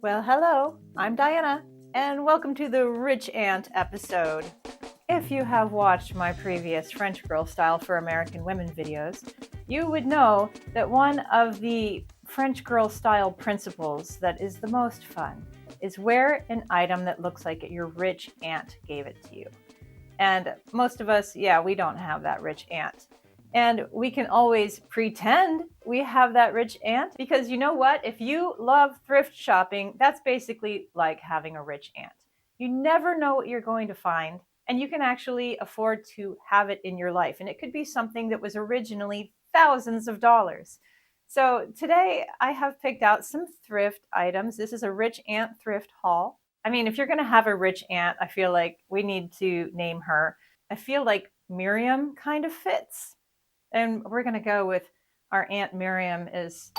Well, hello, I'm Diana, and welcome to the Rich Aunt episode. If you have watched my previous French Girl Style for American Women videos, you would know that one of the French Girl Style principles that is the most fun is wear an item that looks like your rich aunt gave it to you. And most of us, we don't have that rich aunt. And we can always pretend we have that rich aunt because you know what? If you love thrift shopping, that's basically like having a rich aunt. You never know what you're going to find, and you can actually afford to have it in your life. And it could be something that was originally thousands of dollars. So today I have picked out some thrift items. This is a rich aunt thrift haul. I mean, if you're going to have a rich aunt, I feel like we need to name her. I feel like Miriam kind of fits. And we're going to go with our Aunt Miriam is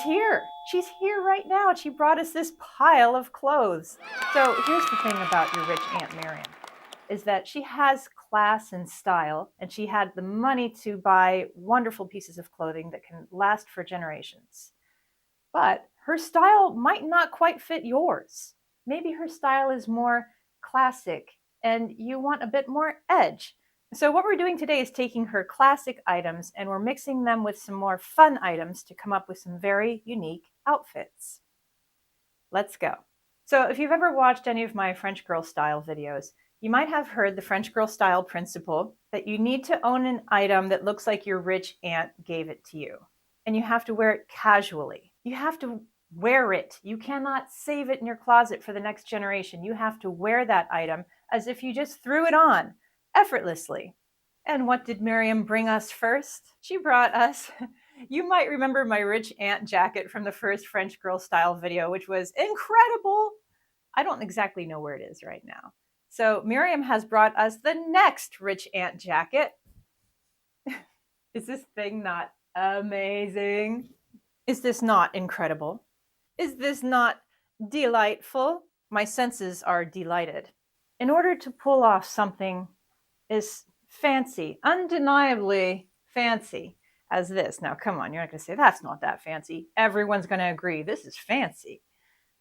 here. She's here right now. And she brought us this pile of clothes. So here's the thing about your rich Aunt Miriam is that she has class and style, and she had the money to buy wonderful pieces of clothing that can last for generations. But her style might not quite fit yours. Maybe her style is more classic and you want a bit more edge. So what we're doing today is taking her classic items and we're mixing them with some more fun items to come up with some very unique outfits. Let's go. So if you've ever watched any of my French Girl Style videos, you might have heard the French Girl Style principle that you need to own an item that looks like your rich aunt gave it to you. And you have to wear it casually. You have to wear it. You cannot save it in your closet for the next generation. You have to wear that item as if you just threw it on effortlessly. And what did Miriam bring us first? She brought us, you might remember my rich aunt jacket from the first French Girl Style video, which was incredible. I don't exactly know where it is right now. So Miriam has brought us the next rich aunt jacket. Is this thing not amazing? Is this not incredible? Is this not delightful? My senses are delighted. In order to pull off something as fancy, undeniably fancy as this. Now, come on, you're not going to say that's not that fancy. Everyone's going to agree this is fancy.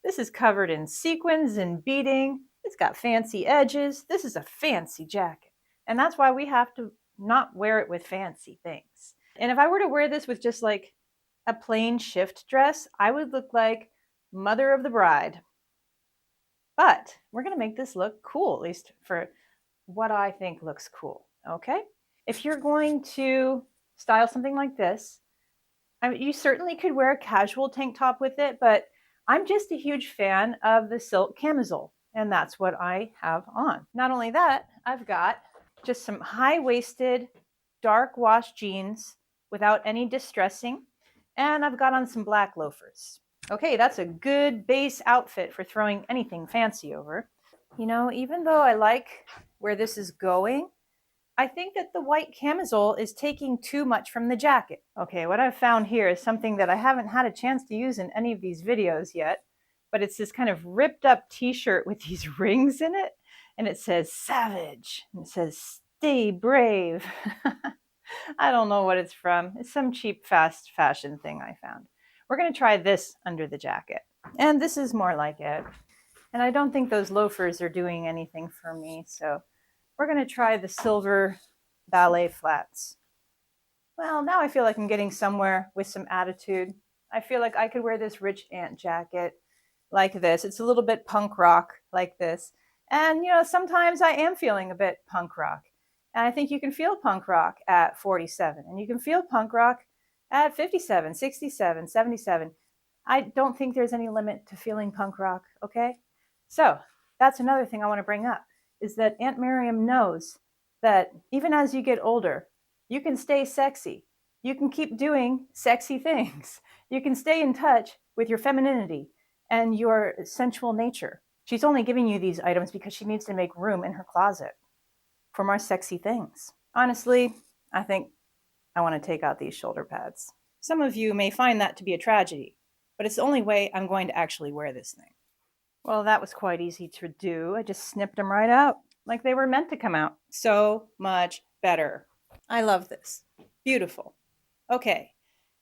This is covered in sequins and beading. It's got fancy edges. This is a fancy jacket. And that's why we have to not wear it with fancy things. And if I were to wear this with just like a plain shift dress, I would look like mother of the bride. But we're going to make this look cool, at least for what I think looks cool, okay? If you're going to style something like this, I mean, you certainly could wear a casual tank top with it, but I'm just a huge fan of the silk camisole, and that's what I have on. Not only that, I've got just some high-waisted, dark wash jeans without any distressing, and I've got on some black loafers. Okay, that's a good base outfit for throwing anything fancy over. You know, even though I like where this is going, I think that the white camisole is taking too much from the jacket. Okay, what I've found here is something that I haven't had a chance to use in any of these videos yet, but it's this kind of ripped up t-shirt with these rings in it, and it says savage, and it says stay brave. I don't know what it's from. It's some cheap fast fashion thing I found. We're going to try this under the jacket, and this is more like it. And I don't think those loafers are doing anything for me, so we're going to try the silver ballet flats. Well, now I feel like I'm getting somewhere with some attitude. I feel like I could wear this rich aunt jacket like this. It's a little bit punk rock like this. And, you know, sometimes I am feeling a bit punk rock. And I think you can feel punk rock at 47. And you can feel punk rock at 57, 67, 77. I don't think there's any limit to feeling punk rock, okay? So that's another thing I want to bring up, is that Aunt Miriam knows that even as you get older, you can stay sexy. You can keep doing sexy things. You can stay in touch with your femininity and your sensual nature. She's only giving you these items because she needs to make room in her closet for more sexy things. Honestly, I think I want to take out these shoulder pads. Some of you may find that to be a tragedy, but it's the only way I'm going to actually wear this thing. Well, that was quite easy to do. I just snipped them right out like they were meant to come out. So much better. I love this. Beautiful. Okay,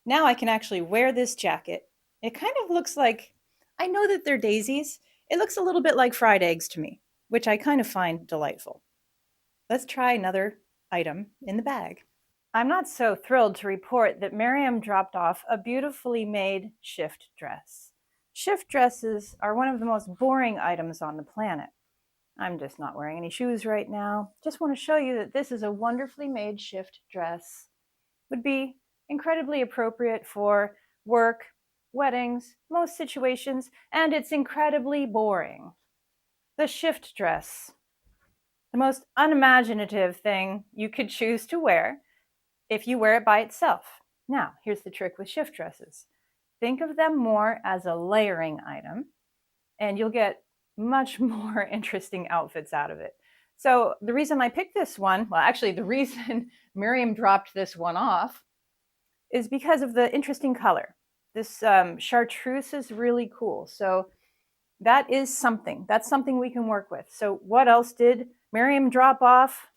now I can actually wear this jacket. It kind of looks like, I know that they're daisies. It looks a little bit like fried eggs to me, which I kind of find delightful. Let's try another item in the bag. I'm not so thrilled to report that Miriam dropped off a beautifully made shift dress. Shift dresses are one of the most boring items on the planet. I'm just not wearing any shoes right now. Just want to show you that this is a wonderfully made shift dress. Would be incredibly appropriate for work, weddings, most situations, and it's incredibly boring. The shift dress, the most unimaginative thing you could choose to wear if you wear it by itself. Now, here's the trick with shift dresses. Think of them more as a layering item, and you'll get much more interesting outfits out of it. So the reason I picked this one, well, actually the reason Miriam dropped this one off is because of the interesting color. This chartreuse is really cool. So that is something. That's something we can work with. So what else did Miriam drop off?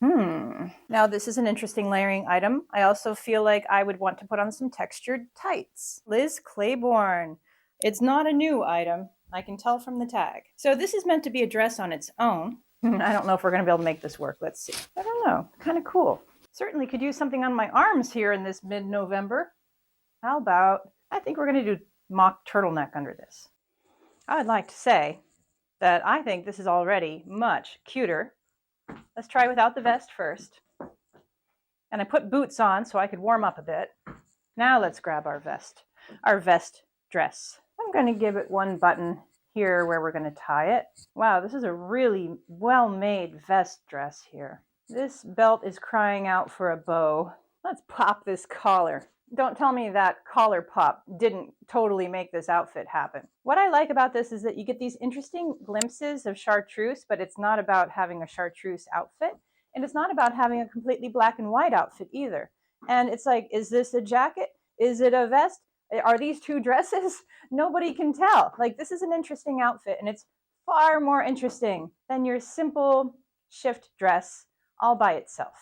Now this is an interesting layering item. I also feel like I would want to put on some textured tights. Liz Claiborne. It's not a new item. I can tell from the tag. So this is meant to be a dress on its own. I don't know if we're going to be able to make this work. Let's see. I don't know. Kind of cool. Certainly could use something on my arms here in this mid-November. How about, I think we're going to do mock turtleneck under this. I'd like to say that I think this is already much cuter. Let's try without the vest first. And I put boots on so I could warm up a bit. Now let's grab our vest dress. I'm going to give it one button here where we're going to tie it. Wow, this is a really well-made vest dress here. This belt is crying out for a bow. Let's pop this collar. Don't tell me that collar pop didn't totally make this outfit happen. What I like about this is that you get these interesting glimpses of chartreuse, but it's not about having a chartreuse outfit. And it's not about having a completely black and white outfit either. And it's like, is this a jacket? Is it a vest? Are these two dresses? Nobody can tell. Like, this is an interesting outfit, and it's far more interesting than your simple shift dress all by itself.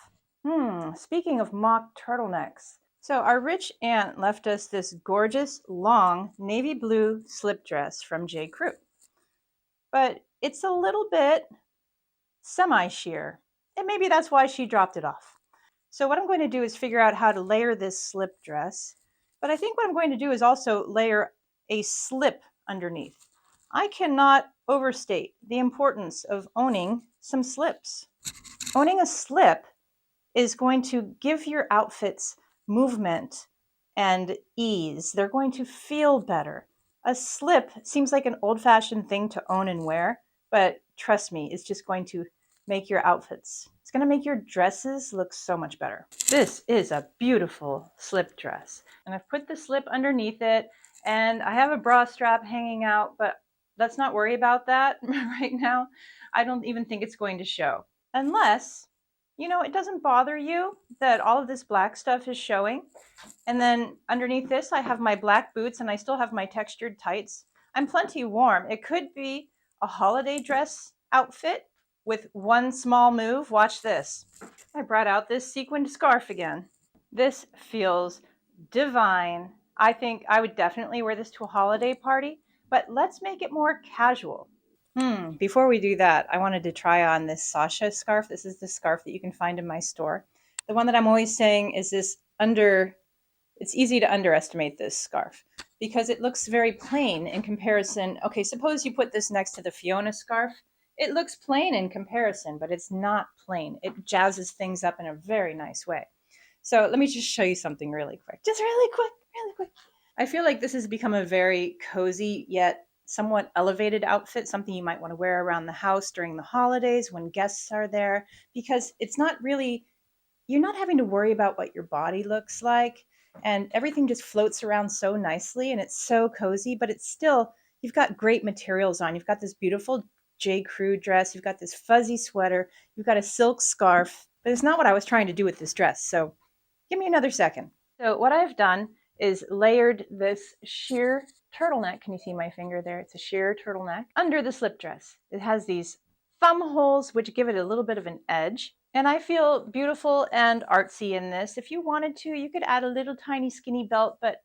Speaking of mock turtlenecks, so our rich aunt left us this gorgeous, long, navy blue slip dress from J. Crew. But it's a little bit semi-sheer, and maybe that's why she dropped it off. So what I'm going to do is figure out how to layer this slip dress, but I think what I'm going to do is also layer a slip underneath. I cannot overstate the importance of owning some slips. Owning a slip is going to give your outfits movement and ease. They're going to feel better. A slip seems like an old-fashioned thing to own and wear, but trust me, it's just going to make your outfits. It's going to make your dresses look so much better. This is a beautiful slip dress, and I've put the slip underneath it, and I have a bra strap hanging out, but let's not worry about that right now. I don't even think it's going to show. Unless, you know, it doesn't bother you that all of this black stuff is showing. And then underneath this, I have my black boots and I still have my textured tights. I'm plenty warm. It could be a holiday dress outfit with one small move. Watch this. I brought out this sequined scarf again. This feels divine. I think I would definitely wear this to a holiday party, but let's make it more casual. Before we do that, I wanted to try on this Sasha scarf. This is the scarf that you can find in my store. The one that I'm always saying is this it's easy to underestimate this scarf because it looks very plain in comparison. Okay, suppose you put this next to the Fiona scarf. It looks plain in comparison, but it's not plain. It jazzes things up in a very nice way. So let me just show you something really quick. Just really quick. I feel like this has become a very cozy yet somewhat elevated outfit, something you might want to wear around the house during the holidays when guests are there, because it's not really, you're not having to worry about what your body looks like, and everything just floats around so nicely, and it's so cozy, but it's still, you've got great materials on. You've got this beautiful J. Crew dress, you've got this fuzzy sweater, you've got a silk scarf, but it's not what I was trying to do with this dress, so give me another second. So what I've done is layered this sheer turtleneck. Can you see my finger there? It's a sheer turtleneck under the slip dress. It has these thumb holes which give it a little bit of an edge. And I feel beautiful and artsy in this. If you wanted to, you could add a little tiny skinny belt, but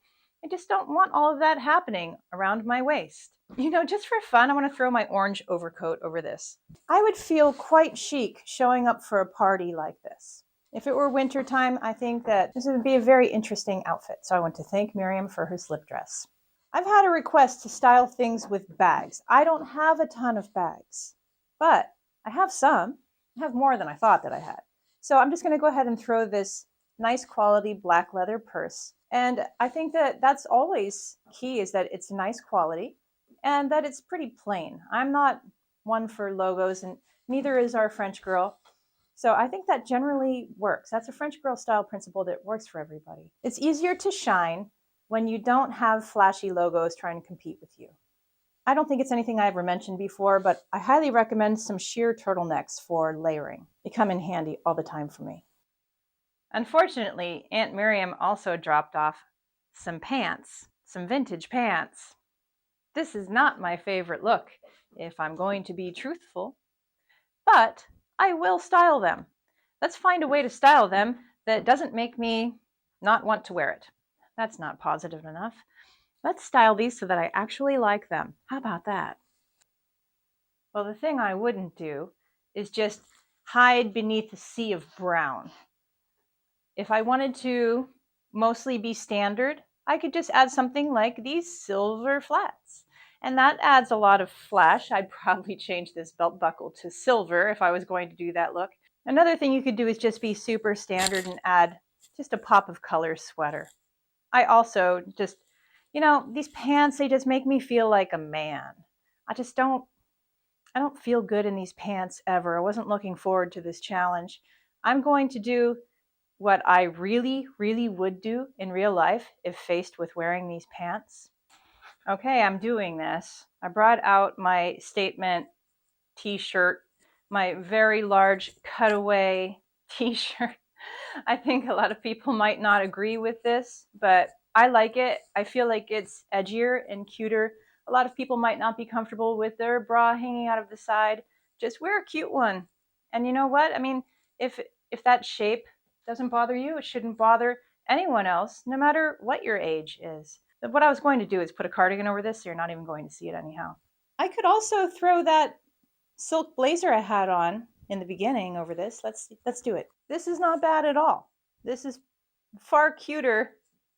I just don't want all of that happening around my waist. You know, just for fun, I want to throw my orange overcoat over this. I would feel quite chic showing up for a party like this. If it were winter time, I think that this would be a very interesting outfit. So I want to thank Miriam for her slip dress. I've had a request to style things with bags. I don't have a ton of bags, but I have some. I have more than I thought that I had. So I'm just going to go ahead and throw this nice quality black leather purse. And I think that that's always key, is that it's nice quality and that it's pretty plain. I'm not one for logos, and neither is our French girl. So I think that generally works. That's a French girl style principle that works for everybody. It's easier to shine when you don't have flashy logos trying to compete with you. I don't think it's anything I ever mentioned before, but I highly recommend some sheer turtlenecks for layering. They come in handy all the time for me. Unfortunately, Aunt Miriam also dropped off some pants, some vintage pants. This is not my favorite look, if I'm going to be truthful, but I will style them. Let's find a way to style them that doesn't make me not want to wear it. That's not positive enough. Let's style these so that I actually like them. How about that? Well, the thing I wouldn't do is just hide beneath a sea of brown. If I wanted to mostly be standard, I could just add something like these silver flats. And that adds a lot of flash. I'd probably change this belt buckle to silver if I was going to do that look. Another thing you could do is just be super standard and add just a pop of color sweater. I also just, these pants, they just make me feel like a man. I don't feel good in these pants ever. I wasn't looking forward to this challenge. I'm going to do what I really, really would do in real life if faced with wearing these pants. Okay, I'm doing this. I brought out my statement t-shirt, my very large cutaway t-shirt. I think a lot of people might not agree with this, but I like it. I feel like it's edgier and cuter. A lot of people might not be comfortable with their bra hanging out of the side. Just wear a cute one. And you know what? I mean, if that shape doesn't bother you, it shouldn't bother anyone else, no matter what your age is. But what I was going to do is put a cardigan over this, so you're not even going to see it anyhow. I could also throw that silk blazer I had on in the beginning over this. Let's do it. This is not bad at all. This is far cuter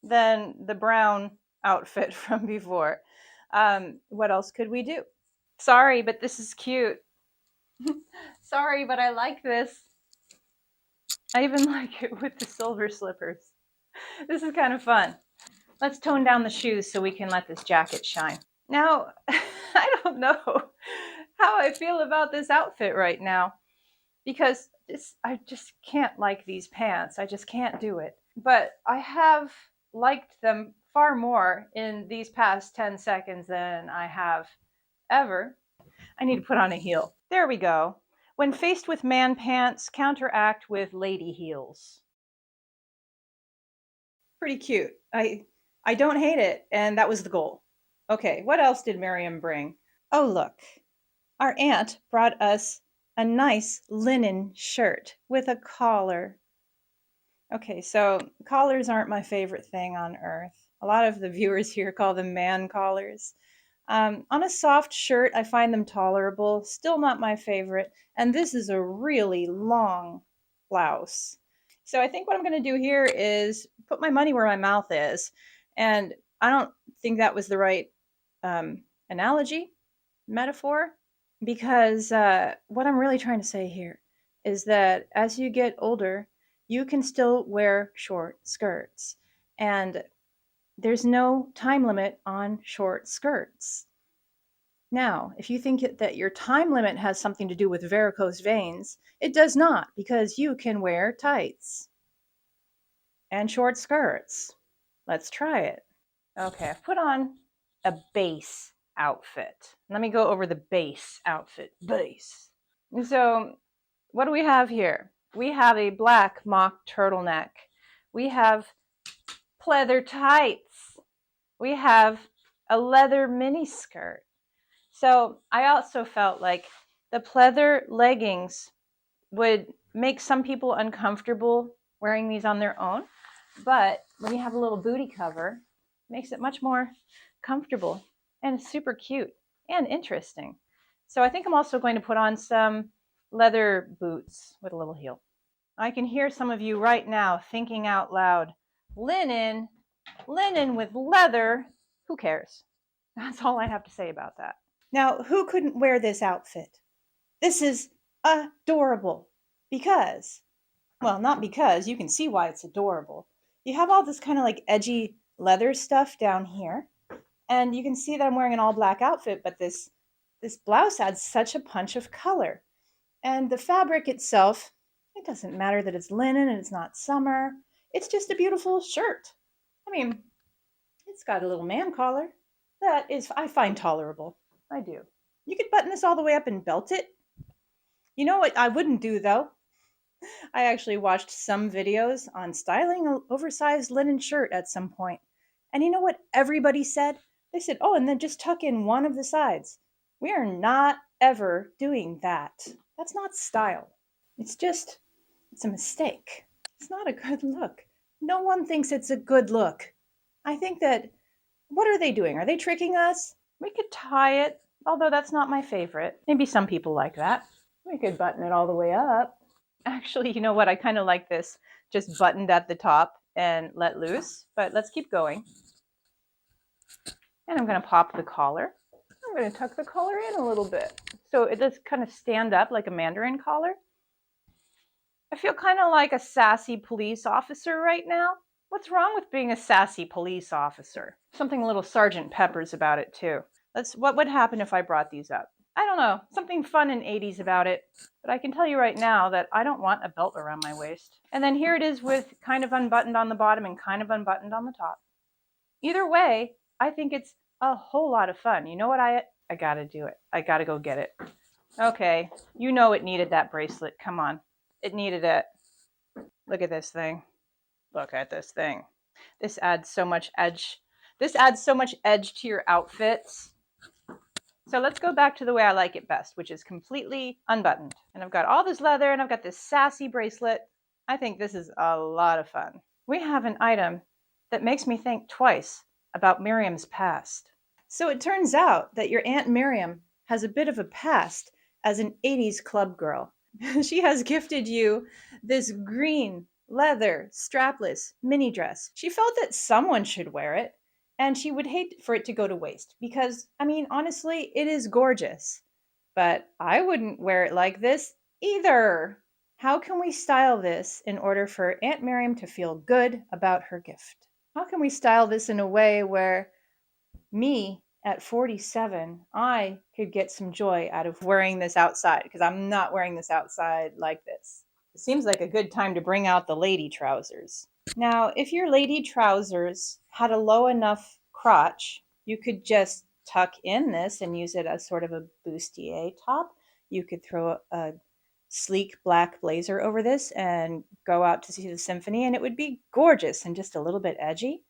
than the brown outfit from before. What else could we do? Sorry, but this is cute. Sorry, but I like this. I even like it with the silver slippers. This is kind of fun. Let's tone down the shoes so we can let this jacket shine. Now, I don't know how I feel about this outfit right now, because I just can't like these pants. I just can't do it. But I have liked them far more in these past 10 seconds than I have ever. I need to put on a heel. There we go. When faced with man pants, counteract with lady heels. Pretty cute. I don't hate it, and that was the goal. Okay, what else did Miriam bring? Oh, look. Our aunt brought us a nice linen shirt with a collar. Okay, so collars aren't my favorite thing on earth. A lot of the viewers here call them man collars. On a soft shirt, I find them tolerable, still not my favorite. And this is a really long blouse. So I think what I'm going to do here is put my money where my mouth is. And I don't think that was the right analogy, metaphor, because what I'm really trying to say here is that as you get older, you can still wear short skirts. And there's no time limit on short skirts. Now, if you think that your time limit has something to do with varicose veins, it does not, because you can wear tights and short skirts. Let's try it. Okay, I've put on a base outfit. Let me go over the base outfit. Base. So, what do we have here? We have a black mock turtleneck. We have pleather tights. We have a leather mini skirt. So I also felt like the pleather leggings would make some people uncomfortable wearing these on their own. But when you have a little booty cover, Makes it much more comfortable and super cute and interesting. So I think I'm also going to put on some leather boots with a little heel. I can hear some of you right now thinking out loud, linen, linen with leather, who cares? That's all I have to say about that. Now, who couldn't wear this outfit? This is adorable because, well, not because, you can see why it's adorable. You have all this kind of like edgy leather stuff down here, and you can see that I'm wearing an all black outfit, but this blouse adds such a punch of color. And the fabric itself, it doesn't matter that it's linen and it's not summer. It's just a beautiful shirt. I mean, it's got a little man collar. That is, I find tolerable. I do. You could button this all the way up and belt it. You know what I wouldn't do though? I actually watched some videos on styling an oversized linen shirt at some point. And you know what everybody said? They said, oh, and then just tuck in one of the sides. We are not ever doing that. That's not style. It's a mistake. It's not a good look. No one thinks it's a good look. I think that, what are they doing? Are they tricking us? We could tie it, although that's not my favorite. Maybe some people like that. We could button it all the way up. Actually, you know what? I kind of like this just buttoned at the top and let loose, but let's keep going. And I'm going to pop the collar. I'm going to tuck the collar in a little bit. So it does kind of stand up like a mandarin collar. I feel kind of like a sassy police officer right now. What's wrong with being a sassy police officer? Something a little Sergeant Pepper's about it too. What would happen if I brought these up? I don't know, something fun in 80s about it. But I can tell you right now that I don't want a belt around my waist. And then here it is with kind of unbuttoned on the bottom and kind of unbuttoned on the top. Either way, I think it's a whole lot of fun. You know what? I gotta do it. I gotta go get it. Okay, you know it needed that bracelet. Come on. It needed it. Look at this thing. Look at this thing. This adds so much edge. This adds so much edge to your outfits. So let's go back to the way I like it best, which is completely unbuttoned. And I've got all this leather and I've got this sassy bracelet. I think this is a lot of fun. We have an item that makes me think twice about Miriam's past. So it turns out that your Aunt Miriam has a bit of a past as an 80s club girl. She has gifted you this green leather strapless mini dress. She felt that someone should wear it, and she would hate for it to go to waste because, I mean, honestly, it is gorgeous. But I wouldn't wear it like this either. How can we style this in order for Aunt Miriam to feel good about her gift? How can we style this in a way where me at 47, I could get some joy out of wearing this outside, because I'm not wearing this outside like this. It seems like a good time to bring out the lady trousers. Now, if your lady trousers had a low enough crotch, you could just tuck in this and use it as sort of a bustier top. You could throw a sleek black blazer over this and go out to see the symphony, and it would be gorgeous and just a little bit edgy.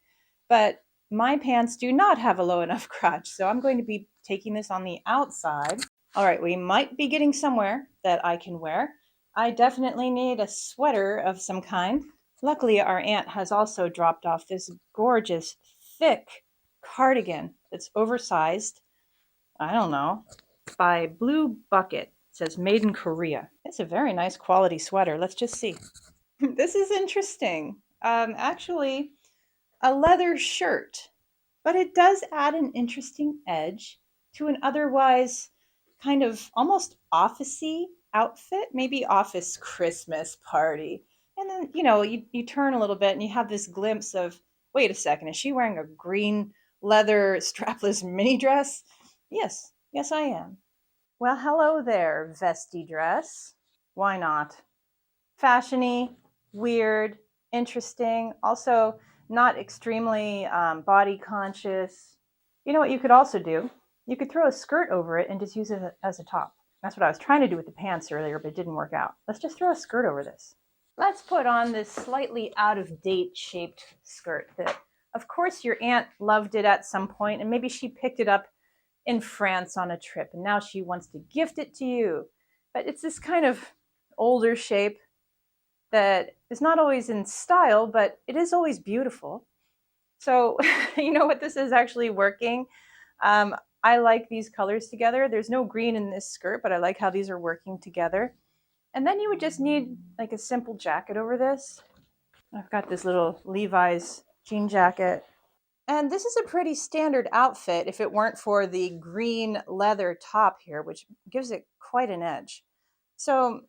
But my pants do not have a low enough crotch, so I'm going to be taking this on the outside. All right, we might be getting somewhere that I can wear. I definitely need a sweater of some kind. Luckily, our aunt has also dropped off this gorgeous, thick cardigan that's oversized. I don't know, by Blue Bucket. It says made in Korea. It's a very nice quality sweater. Let's just see. This is interesting. Actually, a leather shirt, but it does add an interesting edge to an otherwise kind of almost officey outfit, maybe office Christmas party. And then, you turn a little bit and you have this glimpse of, wait a second, is she wearing a green leather strapless mini dress? Yes, I am. Well, hello there, vesty dress. Why not? Fashiony, weird, interesting, also not extremely body conscious. You know what you could also do? You could throw a skirt over it and just use it as a top. That's what I was trying to do with the pants earlier, but it didn't work out. Let's just throw a skirt over this. Let's put on this slightly out-of-date shaped skirt that, of course, your aunt loved it at some point, and maybe she picked it up in France on a trip, and now she wants to gift it to you. But it's this kind of older shape that is not always in style, but it is always beautiful. So you know what, this is actually working. I like these colors together. There's no green in this skirt, but I like how these are working together. And then you would just need like a simple jacket over this. I've got this little Levi's jean jacket. And this is a pretty standard outfit if it weren't for the green leather top here, which gives it quite an edge. So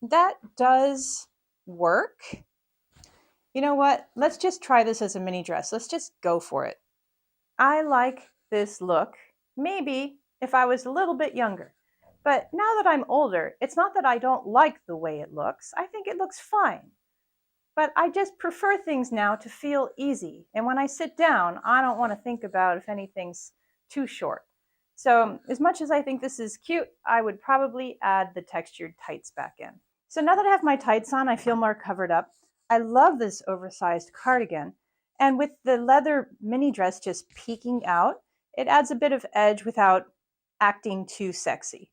that does work. You know what? Let's just try this as a mini dress. Let's just go for it. I like this look, maybe if I was a little bit younger. But now that I'm older, it's not that I don't like the way it looks. I think it looks fine. But I just prefer things now to feel easy. And when I sit down, I don't want to think about if anything's too short. So as much as I think this is cute, I would probably add the textured tights back in. So now that I have my tights on, I feel more covered up. I love this oversized cardigan. And with the leather mini dress just peeking out, it adds a bit of edge without acting too sexy.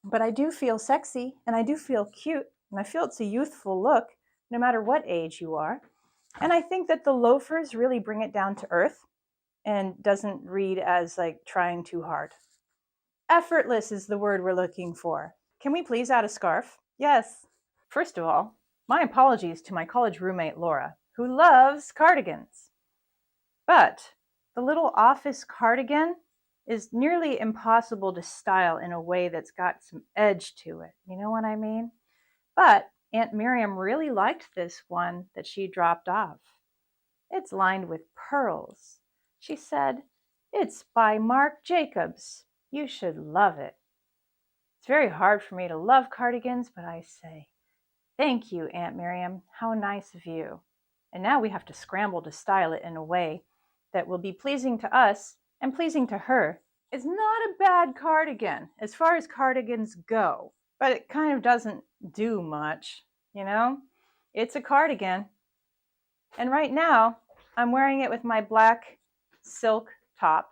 But I do feel sexy and I do feel cute, and I feel it's a youthful look no matter what age you are. And I think that the loafers really bring it down to earth and doesn't read as like trying too hard. Effortless is the word we're looking for. Can we please add a scarf? Yes. First of all, my apologies to my college roommate Laura, who loves cardigans. But the little office cardigan is nearly impossible to style in a way that's got some edge to it. You know what I mean? But Aunt Miriam really liked this one that she dropped off. It's lined with pearls. She said, "It's by Marc Jacobs. You should love it." It's very hard for me to love cardigans, but I say, thank you, Aunt Miriam. How nice of you. And now we have to scramble to style it in a way that will be pleasing to us and pleasing to her. It's not a bad cardigan as far as cardigans go, but it kind of doesn't do much, you know? It's a cardigan. And right now, I'm wearing it with my black silk top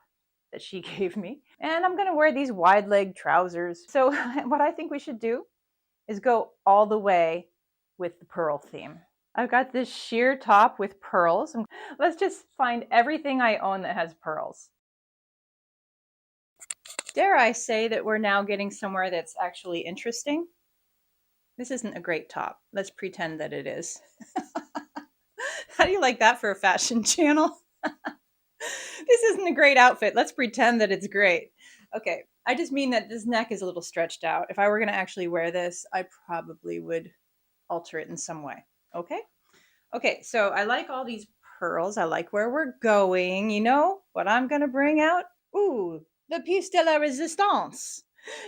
that she gave me. And I'm going to wear these wide leg trousers. So what I think we should do is go all the way with the pearl theme. I've got this sheer top with pearls. Let's just find everything I own that has pearls. Dare I say that we're now getting somewhere that's actually interesting? This isn't a great top. Let's pretend that it is. How do you like that for a fashion channel? This isn't a great outfit. Let's pretend that it's great. Okay, I just mean that this neck is a little stretched out. If I were going to actually wear this, I probably would alter it in some way. Okay? Okay, so I like all these pearls. I like where we're going. You know what I'm going to bring out? Ooh, the piece de la resistance.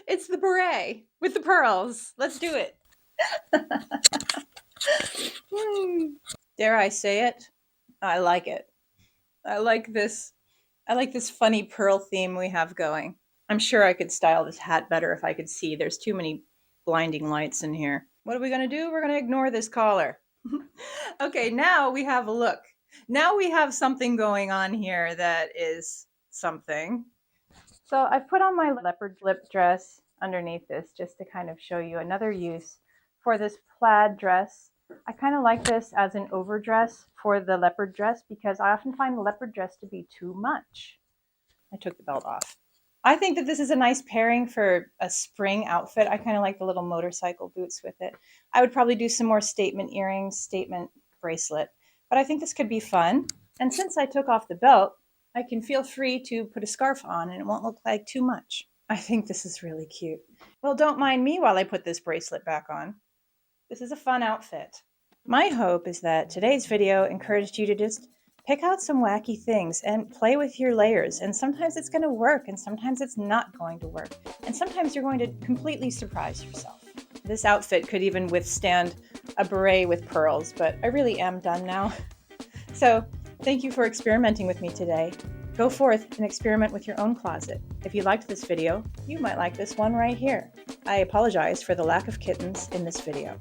It's the beret with the pearls. Let's do it. Dare I say it? I like it. I like this funny pearl theme we have going. I'm sure I could style this hat better if I could see. There's too many blinding lights in here. What are we going to do? We're going to ignore this collar. Okay, now we have a look. Now we have something going on here that is something. So I put on my leopard slip dress underneath this just to kind of show you another use for this plaid dress. I kind of like this as an overdress for the leopard dress because I often find the leopard dress to be too much. I took the belt off. I think that this is a nice pairing for a spring outfit. I kind of like the little motorcycle boots with it. I would probably do some more statement earrings, statement bracelet, but I think this could be fun. And since I took off the belt, I can feel free to put a scarf on and it won't look like too much. I think this is really cute. Well, don't mind me while I put this bracelet back on. This is a fun outfit. My hope is that today's video encouraged you to just pick out some wacky things and play with your layers. And sometimes it's going to work and sometimes it's not going to work. And sometimes you're going to completely surprise yourself. This outfit could even withstand a beret with pearls, but I really am done now. So thank you for experimenting with me today. Go forth and experiment with your own closet. If you liked this video, you might like this one right here. I apologize for the lack of kittens in this video.